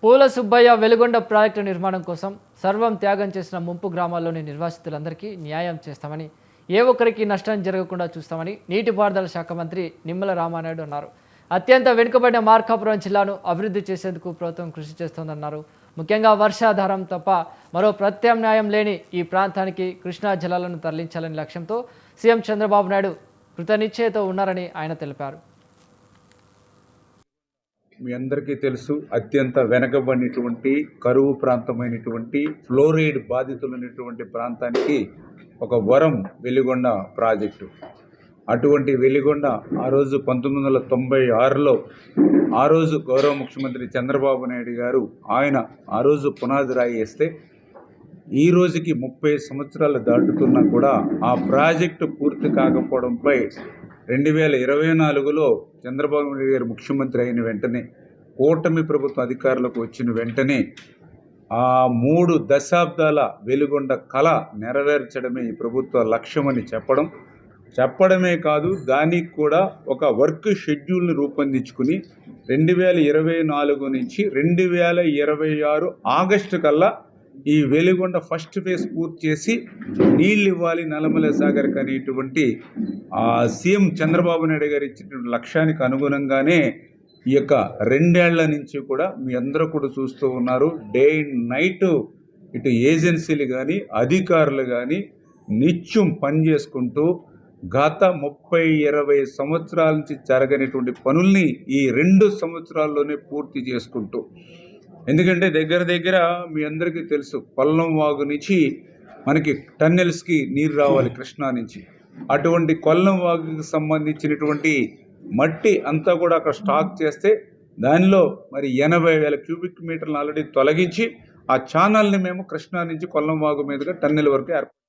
పూల సుబ్బయ్య వెలుగొండ ప్రాజెక్టు నిర్మాణం కోసం సర్వం త్యాగం చేసిన ముంపు గ్రామాల్లోని నిర్వాసితులందరికీ న్యాయం చేస్తామని, ఏ ఒక్కరికి నష్టం జరగకుండా చూస్తామని నీటిపారుదల శాఖ మంత్రి నిమ్మల రామానాయుడు అన్నారు. అత్యంత వెనుకబడిన మార్కాపురం జిల్లాను అభివృద్ధి చేసేందుకు ప్రభుత్వం కృషి చేస్తోందన్నారు. ముఖ్యంగా వర్షాధారం తప్ప మరో ప్రత్యామ్నాయం లేని ఈ ప్రాంతానికి కృష్ణా జలాలను తరలించాలనే లక్ష్యంతో సీఎం చంద్రబాబు నాయుడు కృతనిశ్చయతో ఉన్నారని ఆయన తెలిపారు. మీ అందరికీ తెలుసు, అత్యంత వెనకబడినటువంటి కరువు ప్రాంతమైనటువంటి ఫ్లోరైడ్ బాధితులైనటువంటి ప్రాంతానికి ఒక వరం వెలిగొండ ప్రాజెక్టు. అటువంటి వెలిగొండ ఆ రోజు 1996లో ఆ రోజు గౌరవ ముఖ్యమంత్రి చంద్రబాబు నాయుడు గారు ఆయన ఆ రోజు పునాది రాయి వేస్తే ఈ రోజుకి 30 సంవత్సరాలు దాటుతున్నా కూడా ఆ ప్రాజెక్టు పూర్తి కాకపోవడంపై 2024లో చంద్రబాబు నాయుడు గారు ముఖ్యమంత్రి అయిన వెంటనే, కూటమి ప్రభుత్వ అధికారులకు వచ్చిన వెంటనే ఆ 3 దశాబ్దాల వెలుగొండ కళ నెరవేర్చడమే ఈ ప్రభుత్వ లక్ష్యమని చెప్పడమే కాదు, దానికి కూడా ఒక వర్క్ షెడ్యూల్ని రూపొందించుకుని 2024 నుంచి 2026 ఆగస్టు కల్లా ఈ వెలుగొండ ఫస్ట్ ఫేజ్ పూర్తి చేసి నీళ్ళు ఇవ్వాలి నల్లమల సాగర్కి అనేటువంటి సీఎం చంద్రబాబు నాయుడు గారు ఇచ్చినటువంటి లక్ష్యానికి అనుగుణంగానే ఈ యొక్క 2 ఏళ్ల నుంచి కూడా మీ అందరూ కూడా చూస్తూ ఉన్నారు. డే అండ్ నైట్ ఇటు ఏజెన్సీలు కానీ అధికారులు కానీ నిత్యం పనిచేసుకుంటూ గత 30-20 సంవత్సరాల నుంచి జరగనటువంటి పనుల్ని ఈ 2 సంవత్సరాల్లోనే పూర్తి చేసుకుంటూ, ఎందుకంటే దగ్గర మీ అందరికీ తెలుసు, కొల్లం వాగు నుంచి మనకి టన్నెల్స్కి నీరు రావాలి కృష్ణా నుంచి. అటువంటి కొల్లం వాగుకి సంబంధించినటువంటి మట్టి అంతా కూడా అక్కడ స్టాక్ చేస్తే దానిలో మరి 80,000 క్యూబిక్ మీటర్లు ఆల్రెడీ తొలగించి ఆ ఛానల్ని మేము కృష్ణా నుంచి కొల్లం వాగు మీదుగా టన్నెల్ వరకు ఏర్పాటు